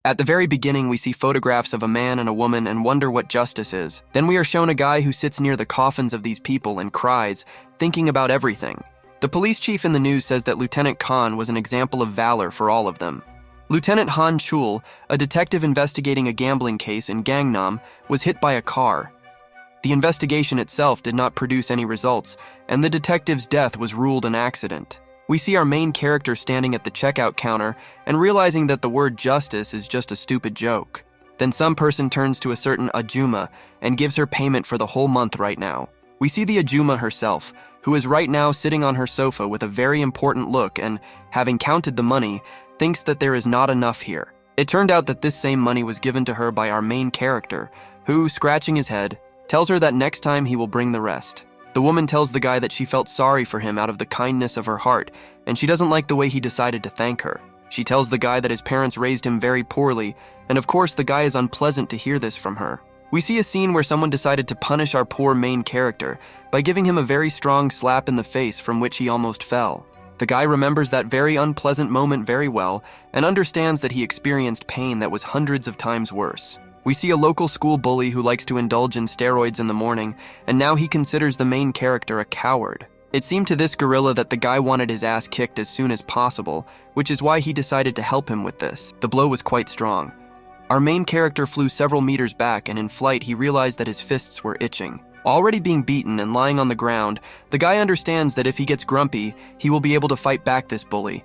At the very beginning, we see photographs of a man and a woman and wonder what justice is. Then we are shown a guy who sits near the coffins of these people and cries, thinking about everything. The police chief in the news says that Lieutenant Khan was an example of valor for all of them. Lieutenant Han Chul, a detective investigating a gambling case in Gangnam, was hit by a car. The investigation itself did not produce any results, and the detective's death was ruled an accident. We see our main character standing at the checkout counter and realizing that the word justice is just a stupid joke. Then some person turns to a certain Ajuma and gives her payment for the whole month right now. We see the Ajuma herself, who is right now sitting on her sofa with a very important look and, having counted the money, thinks that there is not enough here. It turned out that this same money was given to her by our main character, who, scratching his head, tells her that next time he will bring the rest. The woman tells the guy that she felt sorry for him out of the kindness of her heart, and she doesn't like the way he decided to thank her. She tells the guy that his parents raised him very poorly, and of course the guy is unpleasant to hear this from her. We see a scene where someone decided to punish our poor main character by giving him a very strong slap in the face from which he almost fell. The guy remembers that very unpleasant moment very well and understands that he experienced pain that was hundreds of times worse. We see a local school bully who likes to indulge in steroids in the morning, and now he considers the main character a coward. It seemed to this gorilla that the guy wanted his ass kicked as soon as possible, which is why he decided to help him with this. The blow was quite strong. Our main character flew several meters back, and in flight he realized that his fists were itching. Already being beaten and lying on the ground, the guy understands that if he gets grumpy, he will be able to fight back this bully.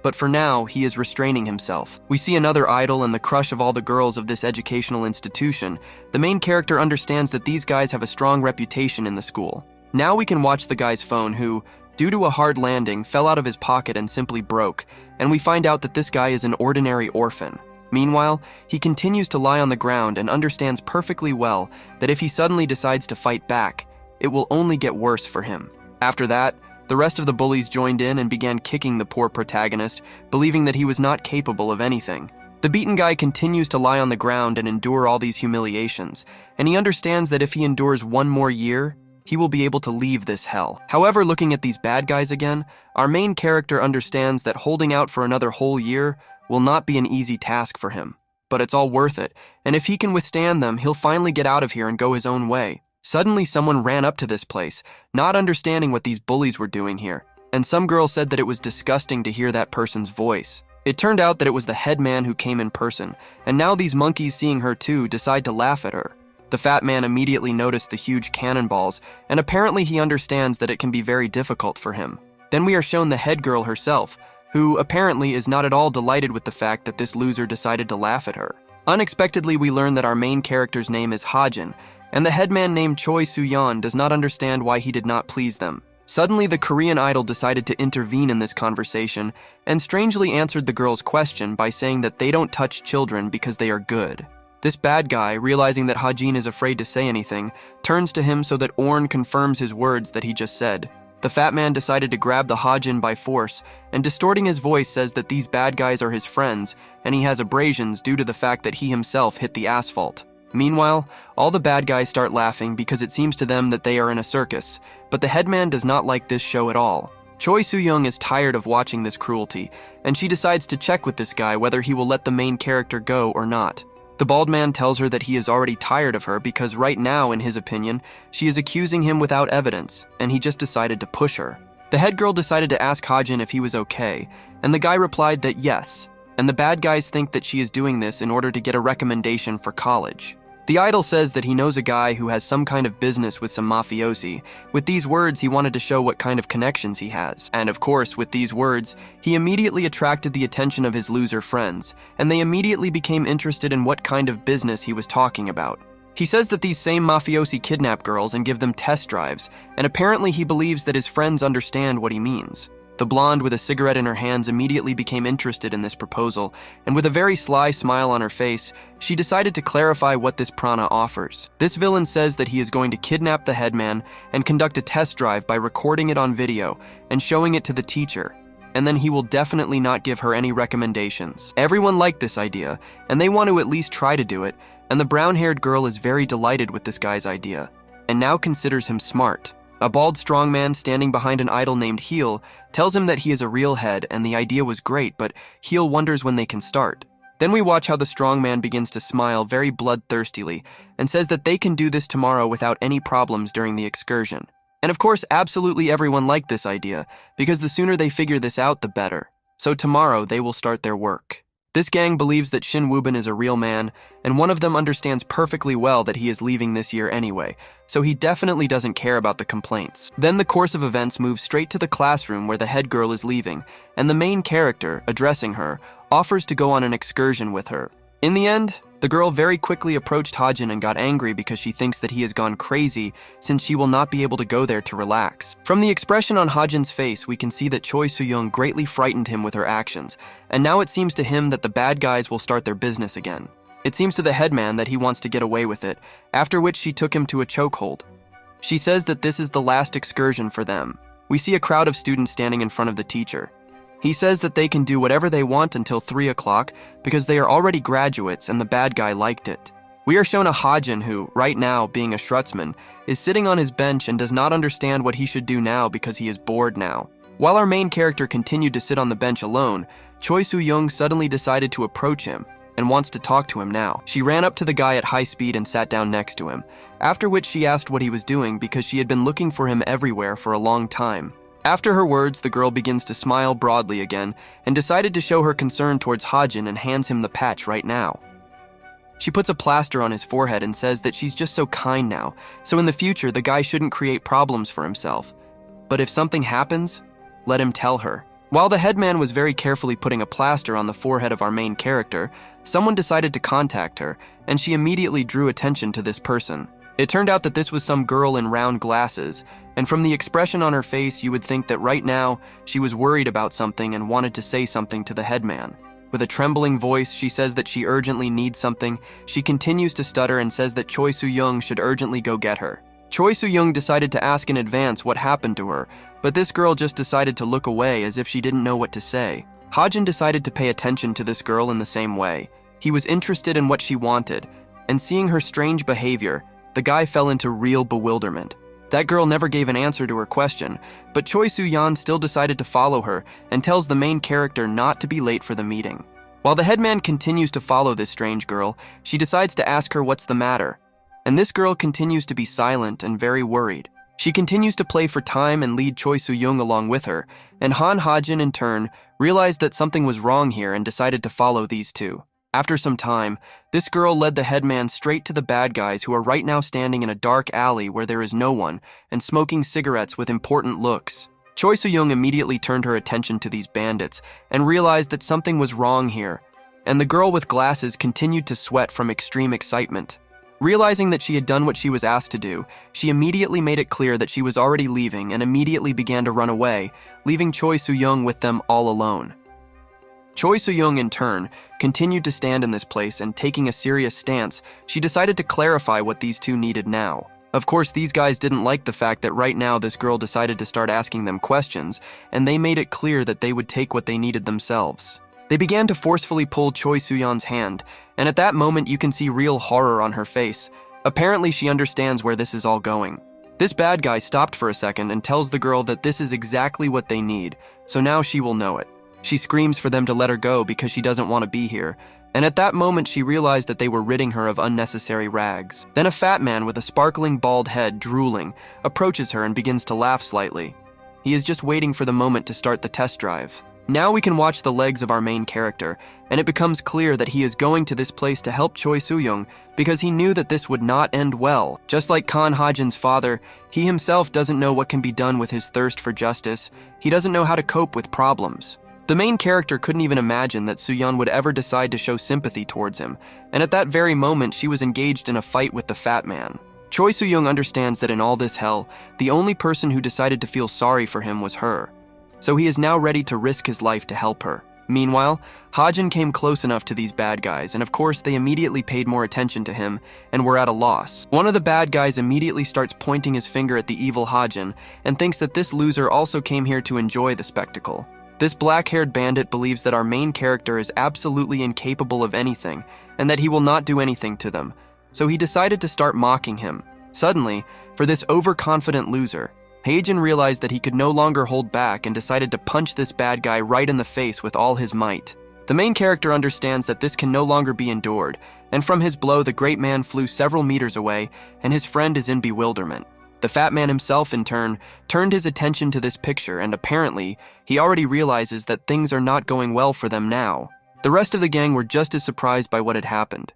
But for now, he is restraining himself. We see another idol and the crush of all the girls of this educational institution. The main character understands that these guys have a strong reputation in the school. Now we can watch the guy's phone who, due to a hard landing, fell out of his pocket and simply broke, and we find out that this guy is an ordinary orphan. Meanwhile, he continues to lie on the ground and understands perfectly well that if he suddenly decides to fight back, it will only get worse for him. After that, the rest of the bullies joined in and began kicking the poor protagonist, believing that he was not capable of anything. The beaten guy continues to lie on the ground and endure all these humiliations, and he understands that if he endures one more year, he will be able to leave this hell. However, looking at these bad guys again, our main character understands that holding out for another whole year will not be an easy task for him. But it's all worth it, and if he can withstand them, he'll finally get out of here and go his own way. Suddenly, someone ran up to this place, not understanding what these bullies were doing here, and some girl said that it was disgusting to hear that person's voice. It turned out that it was the head man who came in person, and now these monkeys, seeing her too, decide to laugh at her. The fat man immediately noticed the huge cannonballs, and apparently he understands that it can be very difficult for him. Then we are shown the head girl herself, who apparently is not at all delighted with the fact that this loser decided to laugh at her. Unexpectedly, we learn that our main character's name is Hajin, and the headman named Choi Soo-yeon does not understand why he did not please them. Suddenly, the Korean idol decided to intervene in this conversation and strangely answered the girl's question by saying that they don't touch children because they are good. This bad guy, realizing that Hajin is afraid to say anything, turns to him so that Orn confirms his words that he just said. The fat man decided to grab the Hajin by force, and distorting his voice says that these bad guys are his friends, and he has abrasions due to the fact that he himself hit the asphalt. Meanwhile, all the bad guys start laughing because it seems to them that they are in a circus, but the headman does not like this show at all. Choi Soo-young is tired of watching this cruelty, and she decides to check with this guy whether he will let the main character go or not. The bald man tells her that he is already tired of her because right now, in his opinion, she is accusing him without evidence, and he just decided to push her. The head girl decided to ask Hajin if he was okay, and the guy replied that yes, and the bad guys think that she is doing this in order to get a recommendation for college. The idol says that he knows a guy who has some kind of business with some mafiosi. With these words, he wanted to show what kind of connections he has. And of course, with these words, he immediately attracted the attention of his loser friends, and they immediately became interested in what kind of business he was talking about. He says that these same mafiosi kidnap girls and give them test drives, and apparently he believes that his friends understand what he means. The blonde with a cigarette in her hands immediately became interested in this proposal, and with a very sly smile on her face, she decided to clarify what this prana offers. This villain says that he is going to kidnap the headman and conduct a test drive by recording it on video and showing it to the teacher, and then he will definitely not give her any recommendations. Everyone liked this idea, and they want to at least try to do it, and the brown-haired girl is very delighted with this guy's idea, and now considers him smart. A bald strong man standing behind an idol named Heel tells him that he is a real head and the idea was great, but Heel wonders when they can start. Then we watch how the strong man begins to smile very bloodthirstily and says that they can do this tomorrow without any problems during the excursion. And of course, absolutely everyone liked this idea, because the sooner they figure this out, the better. So tomorrow, they will start their work. This gang believes that Shin Woo-bin is a real man, and one of them understands perfectly well that he is leaving this year anyway, so he definitely doesn't care about the complaints. Then the course of events moves straight to the classroom where the head girl is leaving, and the main character, addressing her, offers to go on an excursion with her. In the end, the girl very quickly approached Hajin and got angry because she thinks that he has gone crazy since she will not be able to go there to relax. From the expression on Hajin's face, we can see that Choi Soo-young greatly frightened him with her actions, and now it seems to him that the bad guys will start their business again. It seems to the headman that he wants to get away with it, after which she took him to a chokehold. She says that this is the last excursion for them. We see a crowd of students standing in front of the teacher. He says that they can do whatever they want until 3 o'clock because they are already graduates and the bad guy liked it. We are shown a Hajin who, right now, being a Shrutsman, is sitting on his bench and does not understand what he should do now because he is bored now. While our main character continued to sit on the bench alone, Choi Soo-young suddenly decided to approach him and wants to talk to him now. She ran up to the guy at high speed and sat down next to him, after which she asked what he was doing because she had been looking for him everywhere for a long time. After her words, the girl begins to smile broadly again and decided to show her concern towards Hajin and hands him the patch right now. She puts a plaster on his forehead and says that she's just so kind now, so in the future the guy shouldn't create problems for himself. But if something happens, let him tell her. While the headman was very carefully putting a plaster on the forehead of our main character, someone decided to contact her, and she immediately drew attention to this person. It turned out that this was some girl in round glasses, and from the expression on her face, you would think that right now she was worried about something and wanted to say something to the headman. With a trembling voice, she says that she urgently needs something. She continues to stutter and says that Choi Soo-young should urgently go get her. Choi Soo-young decided to ask in advance what happened to her, but this girl just decided to look away as if she didn't know what to say. Hajin decided to pay attention to this girl in the same way. He was interested in what she wanted, and seeing her strange behavior, the guy fell into real bewilderment. That girl never gave an answer to her question, but Choi Soo-yeon still decided to follow her and tells the main character not to be late for the meeting. While the headman continues to follow this strange girl, she decides to ask her what's the matter. And this girl continues to be silent and very worried. She continues to play for time and lead Choi Soo-young along with her, and Han Ha-jin in turn realized that something was wrong here and decided to follow these two. After some time, this girl led the headman straight to the bad guys who are right now standing in a dark alley where there is no one and smoking cigarettes with important looks. Choi Soo-young immediately turned her attention to these bandits and realized that something was wrong here, and the girl with glasses continued to sweat from extreme excitement. Realizing that she had done what she was asked to do, she immediately made it clear that she was already leaving and immediately began to run away, leaving Choi Soo-young with them all alone. Choi Soo-young, in turn, continued to stand in this place and taking a serious stance, she decided to clarify what these two needed now. Of course, these guys didn't like the fact that right now this girl decided to start asking them questions, and they made it clear that they would take what they needed themselves. They began to forcefully pull Choi Soo-yeon's hand, and at that moment you can see real horror on her face. Apparently she understands where this is all going. This bad guy stopped for a second and tells the girl that this is exactly what they need, so now she will know it. She screams for them to let her go because she doesn't want to be here, and at that moment she realized that they were ridding her of unnecessary rags. Then a fat man with a sparkling bald head, drooling, approaches her and begins to laugh slightly. He is just waiting for the moment to start the test drive. Now we can watch the legs of our main character, and it becomes clear that he is going to this place to help Choi Soo-young because he knew that this would not end well. Just like Kan Ha-jin's father, he himself doesn't know what can be done with his thirst for justice. He doesn't know how to cope with problems. The main character couldn't even imagine that Soo-yeon would ever decide to show sympathy towards him, and at that very moment she was engaged in a fight with the fat man. Choi Soo-young understands that in all this hell, the only person who decided to feel sorry for him was her. So he is now ready to risk his life to help her. Meanwhile, Ha-jin came close enough to these bad guys, and of course they immediately paid more attention to him and were at a loss. One of the bad guys immediately starts pointing his finger at the evil Ha-jin and thinks that this loser also came here to enjoy the spectacle. This black-haired bandit believes that our main character is absolutely incapable of anything and that he will not do anything to them, so he decided to start mocking him. Suddenly, for this overconfident loser, Ha-jin realized that he could no longer hold back and decided to punch this bad guy right in the face with all his might. The main character understands that this can no longer be endured, and from his blow the great man flew several meters away, and his friend is in bewilderment. The fat man himself, in turn, turned his attention to this picture, and apparently, he already realizes that things are not going well for them now. The rest of the gang were just as surprised by what had happened.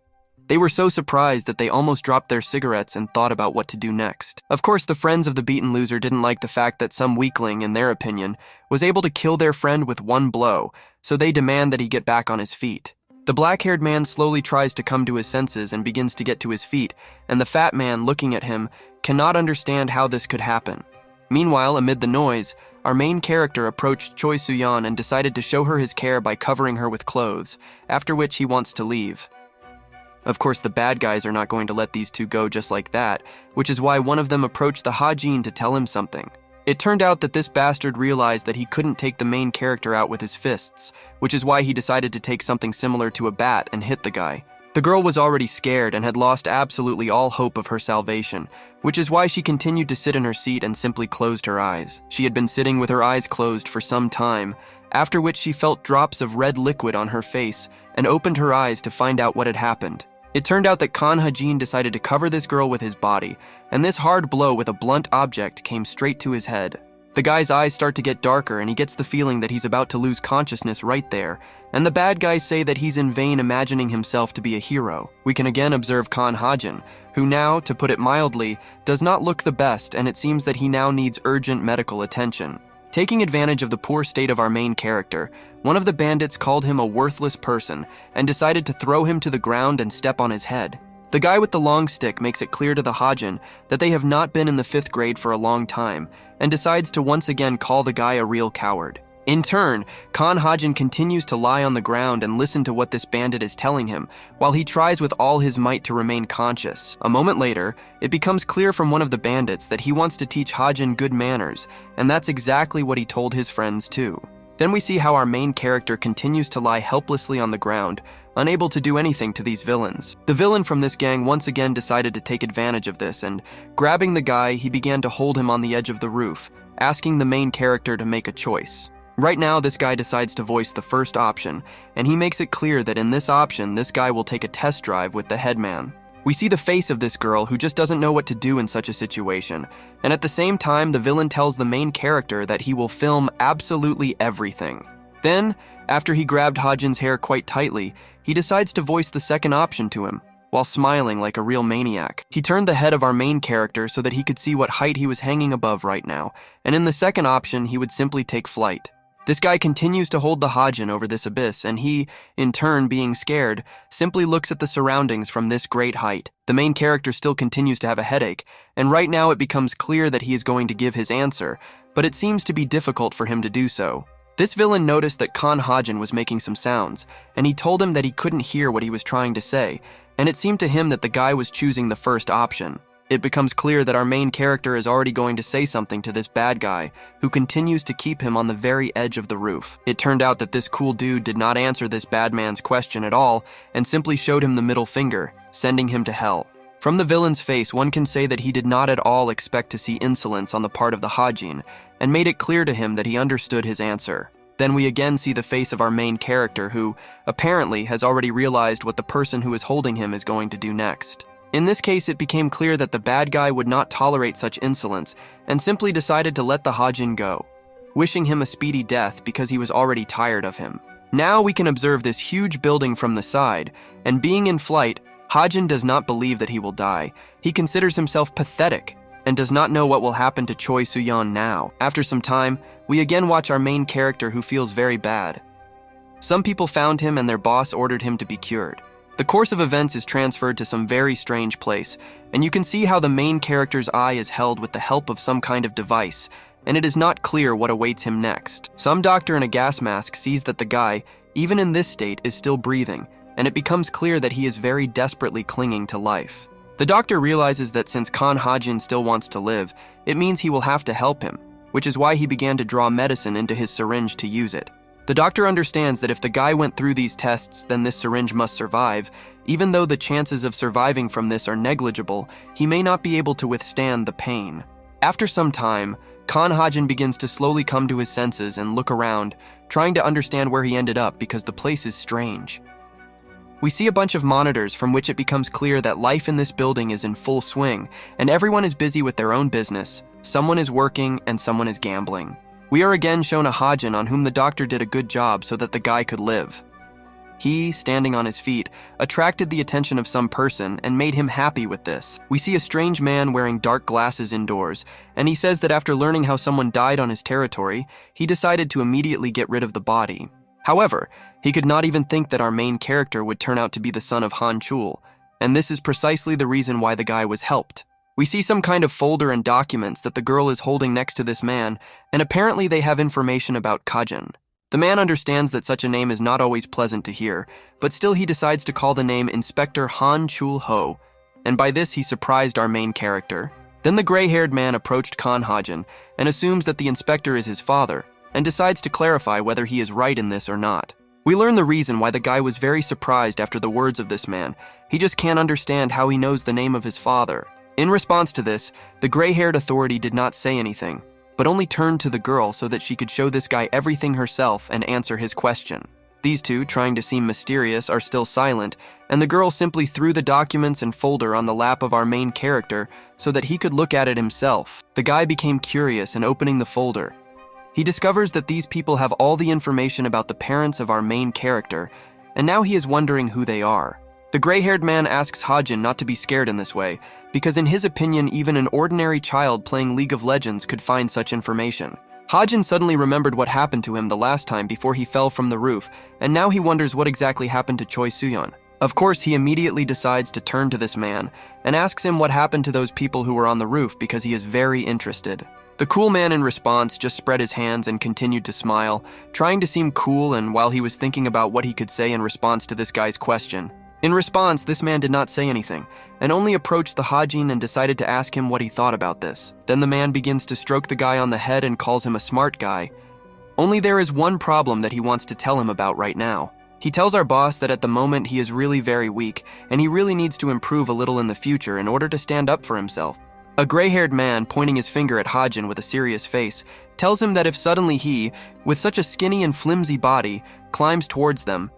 They were so surprised that they almost dropped their cigarettes and thought about what to do next. Of course, the friends of the beaten loser didn't like the fact that some weakling, in their opinion, was able to kill their friend with one blow, so they demand that he get back on his feet. The black-haired man slowly tries to come to his senses and begins to get to his feet, and the fat man, looking at him, cannot understand how this could happen. Meanwhile, amid the noise, our main character approached Choi Soo-yeon and decided to show her his care by covering her with clothes, after which he wants to leave. Of course, the bad guys are not going to let these two go just like that, which is why one of them approached the Hajin to tell him something. It turned out that this bastard realized that he couldn't take the main character out with his fists, which is why he decided to take something similar to a bat and hit the guy. The girl was already scared and had lost absolutely all hope of her salvation, which is why she continued to sit in her seat and simply closed her eyes. She had been sitting with her eyes closed for some time, after which she felt drops of red liquid on her face and opened her eyes to find out what had happened. It turned out that Khan Hajin decided to cover this girl with his body, and this hard blow with a blunt object came straight to his head. The guy's eyes start to get darker and he gets the feeling that he's about to lose consciousness right there, and the bad guys say that he's in vain imagining himself to be a hero. We can again observe Khan Hajin, who now, to put it mildly, does not look the best, and it seems that he now needs urgent medical attention. Taking advantage of the poor state of our main character, one of the bandits called him a worthless person and decided to throw him to the ground and step on his head. The guy with the long stick makes it clear to the Hajin that they have not been in the 5th grade for a long time and decides to once again call the guy a real coward. In turn, Khan Hajin continues to lie on the ground and listen to what this bandit is telling him, while he tries with all his might to remain conscious. A moment later, it becomes clear from one of the bandits that he wants to teach Hajin good manners, and that's exactly what he told his friends too. Then we see how our main character continues to lie helplessly on the ground, unable to do anything to these villains. The villain from this gang once again decided to take advantage of this, and grabbing the guy, he began to hold him on the edge of the roof, asking the main character to make a choice. Right now, this guy decides to voice the first option, and he makes it clear that in this option, this guy will take a test drive with the headman. We see the face of this girl who just doesn't know what to do in such a situation, and at the same time, the villain tells the main character that he will film absolutely everything. Then, after he grabbed Hajin's hair quite tightly, he decides to voice the second option to him, while smiling like a real maniac. He turned the head of our main character so that he could see what height he was hanging above right now, and in the second option, he would simply take flight. This guy continues to hold the Hajin over this abyss, and he, in turn being scared, simply looks at the surroundings from this great height. The main character still continues to have a headache, and right now it becomes clear that he is going to give his answer, but it seems to be difficult for him to do so. This villain noticed that Khan Hajin was making some sounds, and he told him that he couldn't hear what he was trying to say, and it seemed to him that the guy was choosing the first option. It becomes clear that our main character is already going to say something to this bad guy, who continues to keep him on the very edge of the roof. It turned out that this cool dude did not answer this bad man's question at all, and simply showed him the middle finger, sending him to hell. From the villain's face, one can say that he did not at all expect to see insolence on the part of the Hajin, and made it clear to him that he understood his answer. Then we again see the face of our main character, who, apparently, has already realized what the person who is holding him is going to do next. In this case, it became clear that the bad guy would not tolerate such insolence, and simply decided to let the Hajin go, wishing him a speedy death because he was already tired of him. Now we can observe this huge building from the side, and being in flight, Hajin does not believe that he will die. He considers himself pathetic, and does not know what will happen to Choi Soo-yeon now. After some time, we again watch our main character who feels very bad. Some people found him and their boss ordered him to be cured. The course of events is transferred to some very strange place, and you can see how the main character's eye is held with the help of some kind of device, and it is not clear what awaits him next. Some doctor in a gas mask sees that the guy, even in this state, is still breathing, and it becomes clear that he is very desperately clinging to life. The doctor realizes that since Khan Hajin still wants to live, it means he will have to help him, which is why he began to draw medicine into his syringe to use it. The doctor understands that if the guy went through these tests, then this syringe must survive. Even though the chances of surviving from this are negligible, he may not be able to withstand the pain. After some time, Khan Hajin begins to slowly come to his senses and look around, trying to understand where he ended up because the place is strange. We see a bunch of monitors from which it becomes clear that life in this building is in full swing, and everyone is busy with their own business. Someone is working and someone is gambling. We are again shown a Hajin on whom the doctor did a good job so that the guy could live. He, standing on his feet, attracted the attention of some person and made him happy with this. We see a strange man wearing dark glasses indoors, and he says that after learning how someone died on his territory, he decided to immediately get rid of the body. However, he could not even think that our main character would turn out to be the son of Han Chul, and this is precisely the reason why the guy was helped. We see some kind of folder and documents that the girl is holding next to this man, and apparently they have information about Kajin. The man understands that such a name is not always pleasant to hear, but still he decides to call the name Inspector Han Chul Ho, and by this he surprised our main character. Then the gray-haired man approached Khan Hajin and assumes that the inspector is his father, and decides to clarify whether he is right in this or not. We learn the reason why the guy was very surprised after the words of this man. He just can't understand how he knows the name of his father. In response to this, the gray-haired authority did not say anything, but only turned to the girl so that she could show this guy everything herself and answer his question. These two, trying to seem mysterious, are still silent, and the girl simply threw the documents and folder on the lap of our main character so that he could look at it himself. The guy became curious and opening the folder. He discovers that these people have all the information about the parents of our main character, and now he is wondering who they are. The gray-haired man asks Hajin not to be scared in this way, because in his opinion, even an ordinary child playing League of Legends could find such information. Hajin suddenly remembered what happened to him the last time before he fell from the roof, and now he wonders what exactly happened to Choi Suyeon. Of course, he immediately decides to turn to this man, and asks him what happened to those people who were on the roof because he is very interested. The cool man in response just spread his hands and continued to smile, trying to seem cool, and while he was thinking about what he could say in response to this guy's question. In response, this man did not say anything, and only approached the Hajin and decided to ask him what he thought about this. Then the man begins to stroke the guy on the head and calls him a smart guy. Only there is one problem that he wants to tell him about right now. He tells our boss that at the moment he is really very weak, and he really needs to improve a little in the future in order to stand up for himself. A gray-haired man, pointing his finger at Hajin with a serious face, tells him that if suddenly he, with such a skinny and flimsy body, climbs towards them,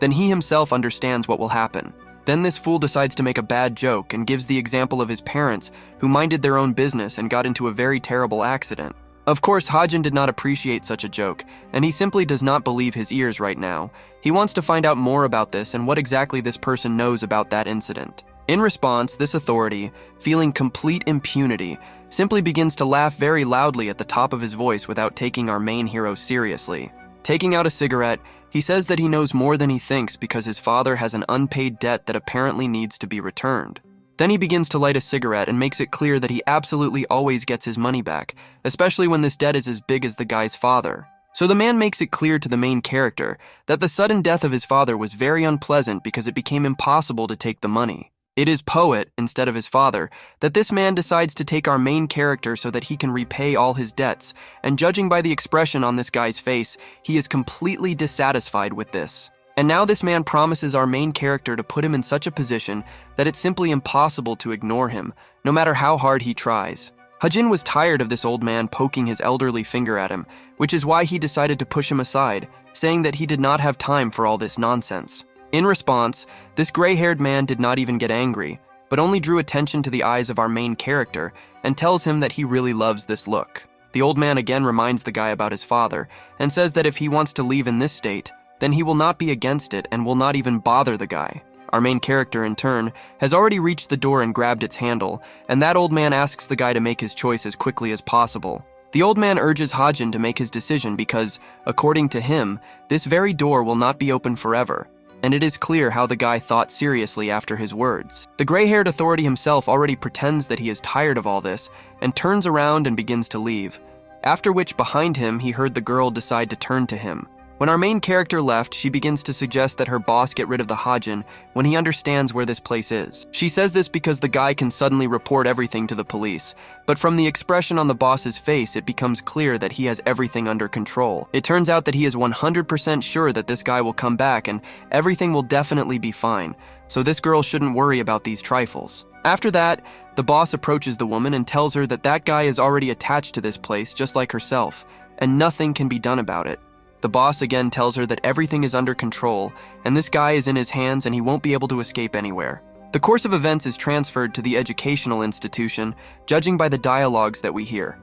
then he himself understands what will happen. Then this fool decides to make a bad joke and gives the example of his parents, who minded their own business and got into a very terrible accident. Of course, Hajin did not appreciate such a joke, and he simply does not believe his ears right now. He wants to find out more about this and what exactly this person knows about that incident. In response, this authority, feeling complete impunity, simply begins to laugh very loudly at the top of his voice without taking our main hero seriously. Taking out a cigarette, he says that he knows more than he thinks because his father has an unpaid debt that apparently needs to be returned. Then he begins to light a cigarette and makes it clear that he absolutely always gets his money back, especially when this debt is as big as the guy's father. So the man makes it clear to the main character that the sudden death of his father was very unpleasant because it became impossible to take the money. It is Poet, instead of his father, that this man decides to take our main character so that he can repay all his debts, and judging by the expression on this guy's face, he is completely dissatisfied with this. And now this man promises our main character to put him in such a position that it's simply impossible to ignore him, no matter how hard he tries. Hajin was tired of this old man poking his elderly finger at him, which is why he decided to push him aside, saying that he did not have time for all this nonsense. In response, this gray-haired man did not even get angry, but only drew attention to the eyes of our main character and tells him that he really loves this look. The old man again reminds the guy about his father and says that if he wants to leave in this state, then he will not be against it and will not even bother the guy. Our main character, in turn, has already reached the door and grabbed its handle, and that old man asks the guy to make his choice as quickly as possible. The old man urges Hajin to make his decision because, according to him, this very door will not be open forever, and it is clear how the guy thought seriously after his words. The gray-haired authority himself already pretends that he is tired of all this and turns around and begins to leave, after which behind him he heard the girl decide to turn to him. When our main character left, she begins to suggest that her boss get rid of the Hajin when he understands where this place is. She says this because the guy can suddenly report everything to the police, but from the expression on the boss's face, it becomes clear that he has everything under control. It turns out that he is 100% sure that this guy will come back and everything will definitely be fine, so this girl shouldn't worry about these trifles. After that, the boss approaches the woman and tells her that that guy is already attached to this place just like herself, and nothing can be done about it. The boss again tells her that everything is under control, and this guy is in his hands and he won't be able to escape anywhere. The course of events is transferred to the educational institution, judging by the dialogues that we hear.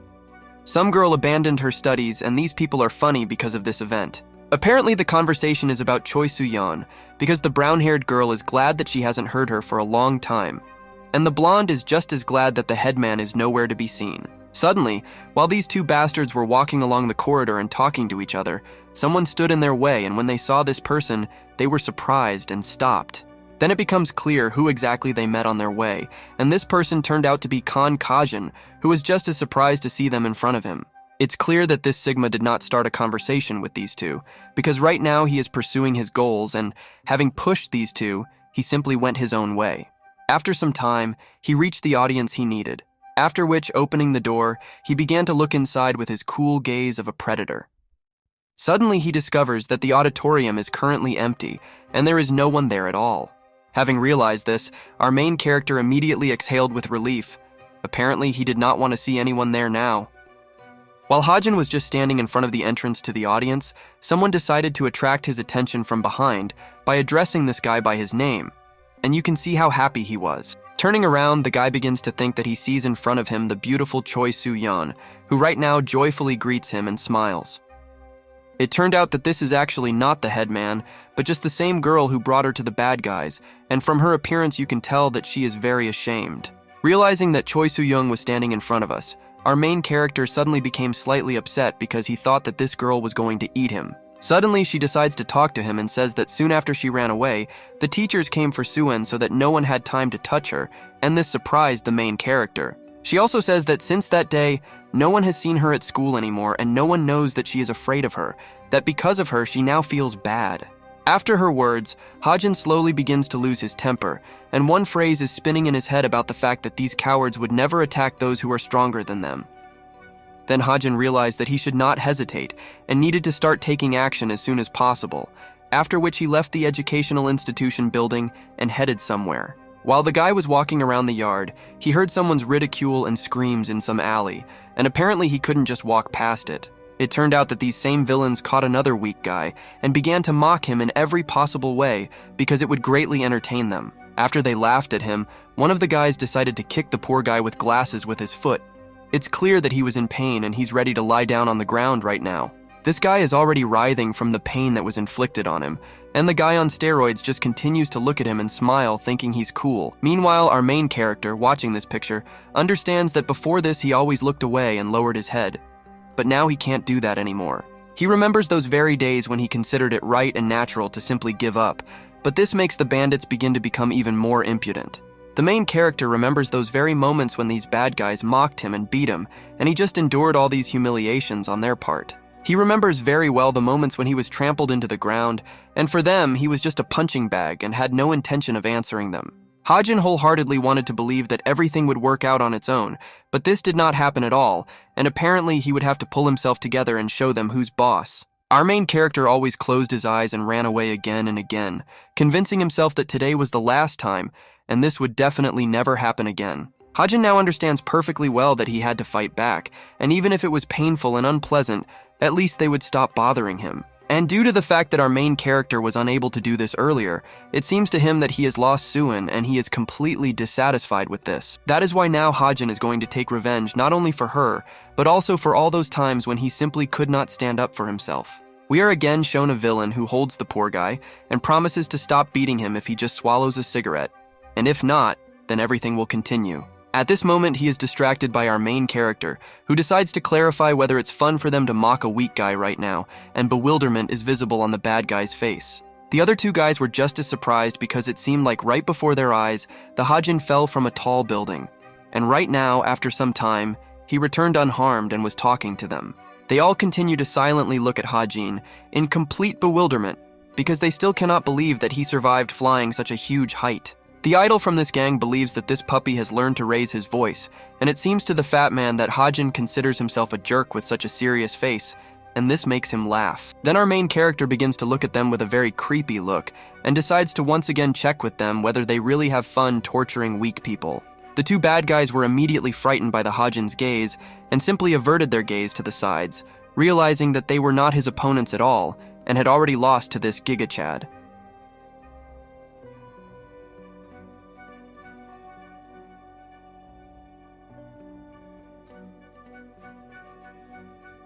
Some girl abandoned her studies, and these people are funny because of this event. Apparently, the conversation is about Choi Soo-yeon, because the brown-haired girl is glad that she hasn't heard her for a long time, and the blonde is just as glad that the headman is nowhere to be seen. Suddenly, while these two bastards were walking along the corridor and talking to each other, someone stood in their way, and when they saw this person, they were surprised and stopped. Then it becomes clear who exactly they met on their way, and this person turned out to be Khan Kajin, who was just as surprised to see them in front of him. It's clear that this Sigma did not start a conversation with these two, because right now he is pursuing his goals, and having pushed these two, he simply went his own way. After some time, he reached the audience he needed, after which, opening the door, he began to look inside with his cool gaze of a predator. Suddenly, he discovers that the auditorium is currently empty, and there is no one there at all. Having realized this, our main character immediately exhaled with relief. Apparently, he did not want to see anyone there now. While Hajin was just standing in front of the entrance to the audience, someone decided to attract his attention from behind by addressing this guy by his name, and you can see how happy he was. Turning around, the guy begins to think that he sees in front of him the beautiful Choi Soo-yeon, who right now joyfully greets him and smiles. It turned out that this is actually not the headman, but just the same girl who brought her to the bad guys, and from her appearance you can tell that she is very ashamed. Realizing that Choi Soo-yeon was standing in front of us, our main character suddenly became slightly upset because he thought that this girl was going to eat him. Suddenly, she decides to talk to him and says that soon after she ran away, the teachers came for Soo-yeon so that no one had time to touch her, and this surprised the main character. She also says that since that day, no one has seen her at school anymore and no one knows that she is afraid of her, that because of her she now feels bad. After her words, Hajin slowly begins to lose his temper, and one phrase is spinning in his head about the fact that these cowards would never attack those who are stronger than them. Then Hajin realized that he should not hesitate and needed to start taking action as soon as possible, after which he left the educational institution building and headed somewhere. While the guy was walking around the yard, he heard someone's ridicule and screams in some alley, and apparently he couldn't just walk past it. It turned out that these same villains caught another weak guy and began to mock him in every possible way because it would greatly entertain them. After they laughed at him, one of the guys decided to kick the poor guy with glasses with his foot. It's clear that he was in pain and he's ready to lie down on the ground right now. This guy is already writhing from the pain that was inflicted on him, and the guy on steroids just continues to look at him and smile, thinking he's cool. Meanwhile, our main character, watching this picture, understands that before this he always looked away and lowered his head. But now he can't do that anymore. He remembers those very days when he considered it right and natural to simply give up, but this makes the bandits begin to become even more impudent. The main character remembers those very moments when these bad guys mocked him and beat him, and he just endured all these humiliations on their part. He remembers very well the moments when he was trampled into the ground, and for them, he was just a punching bag and had no intention of answering them. Hajin wholeheartedly wanted to believe that everything would work out on its own, but this did not happen at all, and apparently he would have to pull himself together and show them who's boss. Our main character always closed his eyes and ran away again and again, convincing himself that today was the last time, and this would definitely never happen again. Hajin now understands perfectly well that he had to fight back, and even if it was painful and unpleasant, at least they would stop bothering him. And due to the fact that our main character was unable to do this earlier, it seems to him that he has lost Soo-yeon and he is completely dissatisfied with this. That is why now Hajin is going to take revenge not only for her, but also for all those times when he simply could not stand up for himself. We are again shown a villain who holds the poor guy and promises to stop beating him if he just swallows a cigarette. And if not, then everything will continue. At this moment, he is distracted by our main character, who decides to clarify whether it's fun for them to mock a weak guy right now, and bewilderment is visible on the bad guy's face. The other two guys were just as surprised because it seemed like right before their eyes, the Hajin fell from a tall building. And right now, after some time, he returned unharmed and was talking to them. They all continue to silently look at Hajin in complete bewilderment because they still cannot believe that he survived flying such a huge height. The idol from this gang believes that this puppy has learned to raise his voice, and it seems to the fat man that Hajin considers himself a jerk with such a serious face, and this makes him laugh. Then our main character begins to look at them with a very creepy look, and decides to once again check with them whether they really have fun torturing weak people. The two bad guys were immediately frightened by the Hajin's gaze, and simply averted their gaze to the sides, realizing that they were not his opponents at all, and had already lost to this Giga Chad.